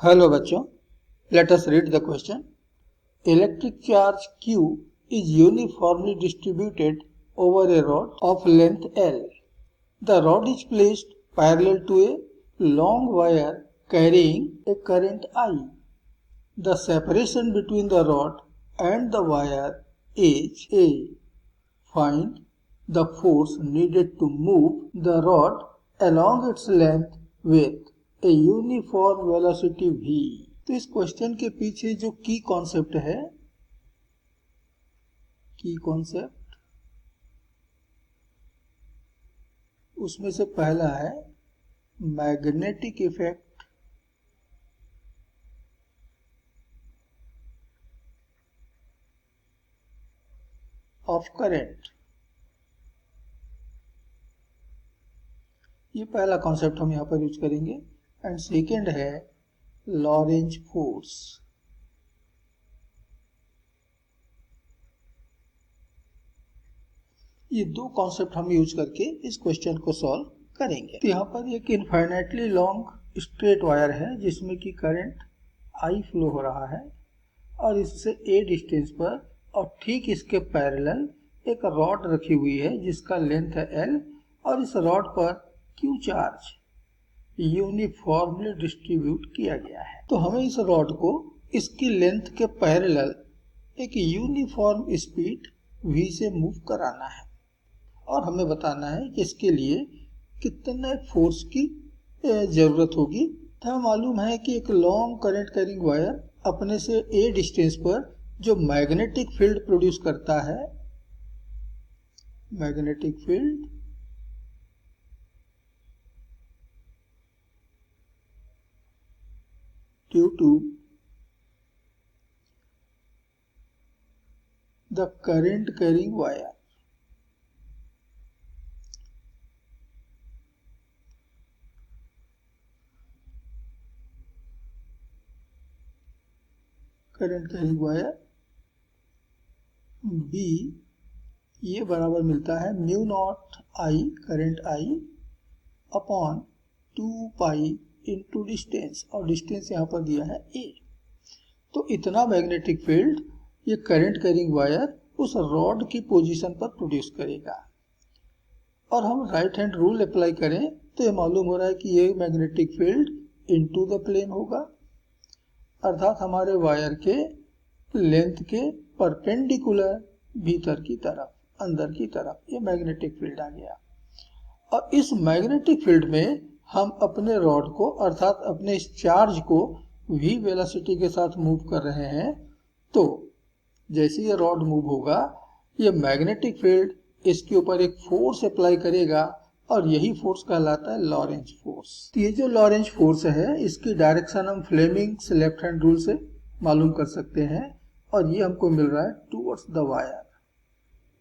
Hello बच्चों, let us read the question. Electric charge Q is uniformly distributed over a rod of length L. The rod is placed parallel to a long wire carrying a current I. The separation between the rod and the wire is A. Find the force needed to move the rod along its length with a uniform velocity v। तो इस question के पीछे जो की concept है, की concept उसमें से पहला है मैग्नेटिक इफेक्ट ऑफ करंट। ये पहला कॉन्सेप्ट हम यहां पर यूज करेंगे। एंड सेकेंड है लॉरेंज फोर्स। ये दो कॉन्सेप्ट हम यूज करके इस क्वेश्चन को सॉल्व करेंगे। तो यहाँ पर एक इनफाइनाइटली लॉन्ग स्ट्रेट वायर है जिसमें कि करंट आई फ्लो हो रहा है और इससे ए डिस्टेंस पर और ठीक इसके पैरेलल एक रॉड रखी हुई है जिसका लेंथ है एल और इस रॉड पर क्यू चार्ज यूनिफॉर्मली डिस्ट्रीब्यूट किया गया है। तो हमें इस रॉड को इसकी लेंथ के पैरेलल एक यूनिफॉर्म स्पीड v से मूव कराना है और हमें बताना है कि इसके लिए कितने फोर्स की जरूरत होगी। तो हमें मालूम है कि एक लॉन्ग करंट कैरिंग वायर अपने से a डिस्टेंस पर जो मैग्नेटिक फील्ड प्रोड्यूस करता है, magnetic field due to the current carrying wire, current carrying wire B ये बराबर मिलता है mu not I current I upon 2 pi into distance और डिस्टेंस यहाँ पर दिया है a। तो इतना मैग्नेटिक फील्ड ये करंट कैरिंग वायर उस रॉड की पोजीशन पर प्रोड्यूस करेगा और हम राइट हैंड रूल अप्लाई करें तो ये मालूम हो रहा है कि ये magnetic field into the plane होगा, अर्थात हमारे वायर के लेंथ के परपेंडिकुलर भीतर की तरफ, अंदर की तरफ ये मैग्नेटिक फील्ड आ गया। और इस मैग्नेटिक फील्ड में हम अपने रॉड को अर्थात अपने इस चार्ज को v वेलोसिटी के साथ मूव कर रहे हैं। तो जैसे ये रॉड मूव होगा ये मैग्नेटिक फील्ड इसके ऊपर एक फोर्स अप्लाई करेगा और यही फोर्स कहलाता है लॉरेंज फोर्स। तो ये जो लॉरेंज फोर्स है इसकी डायरेक्शन हम फ्लेमिंग्स लेफ्ट हैंड रूल से मालूम कर सकते हैं और ये हमको मिल रहा है टूवर्ड्स द वायर।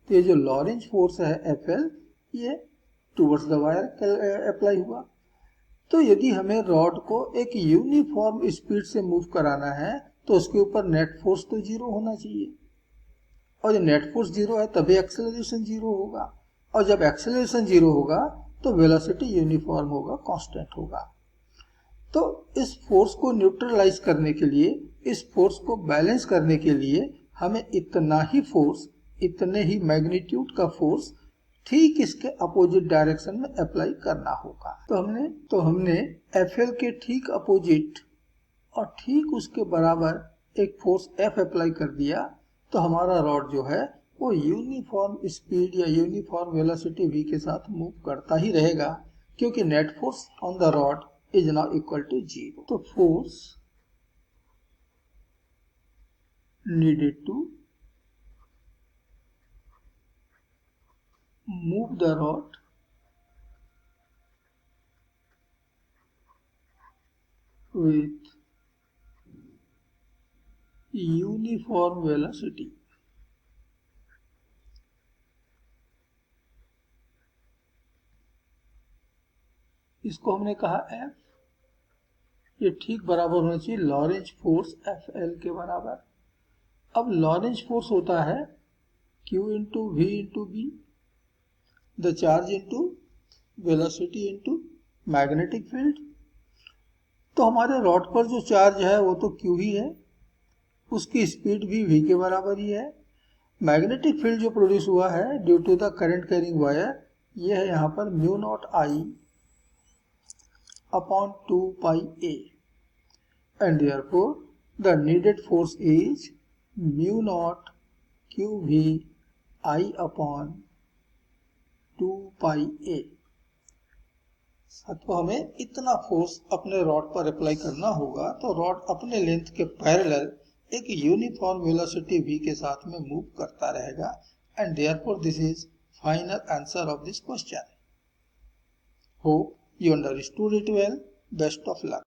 तो ये जो लॉरेंज फोर्स है FL ये टूवर्ड्स द वायर अप्लाई हुआ। तो यदि हमें रॉड को एक यूनिफॉर्म स्पीड से मूव कराना है तो उसके ऊपर नेट फोर्स तो जीरो होना चाहिए और जब नेट फोर्स जीरो है तभी एक्सेलरेशन जीरो होगा और जब एक्सेलरेशन जीरो होगा तो वेलोसिटी यूनिफॉर्म होगा, कांस्टेंट होगा। तो इस फोर्स को न्यूट्रलाइज करने के लिए, इस फोर्स को बैलेंस करने के लिए हमें इतना ही फोर्स, इतने ही मैग्नीट्यूड का फोर्स ठीक इसके अपोजिट डायरेक्शन में अप्लाई करना होगा। तो हमने FL के ठीक अपोजिट और ठीक उसके बराबर एक फोर्स F अप्लाई कर दिया तो हमारा रॉड जो है वो यूनिफॉर्म स्पीड या यूनिफॉर्म वेलोसिटी v के साथ मूव करता ही रहेगा क्योंकि net force on the rod is now equal to 0। तो force needed to move the rod with uniform velocity इसको हमने कहा F, ये ठीक बराबर होना चाहिए लॉरेंज फोर्स FL के बराबर। अब लॉरेंज फोर्स होता है Q into V into B, the charge into velocity into magnetic field. तो हमारे रॉड पर जो चार्ज है वो तो Q ही है, उसकी स्पीड भी V के बराबर ही है। मैग्नेटिक फील्ड जो प्रोड्यूस हुआ है due to the current carrying wire, ये है यहाँ पर mu naught I upon 2 pi A, and therefore the needed force is mu naught QV I upon 2 pi A। तो हमें इतना फोर्स अपने रॉड पर अप्लाई करना होगा, तो रॉड अपने लेंथ के पैरेलल एक यूनिफॉर्म वेलोसिटी v के साथ में मूव करता रहेगा, and therefore this is final answer of this question. Hope you understood it well. Best of luck.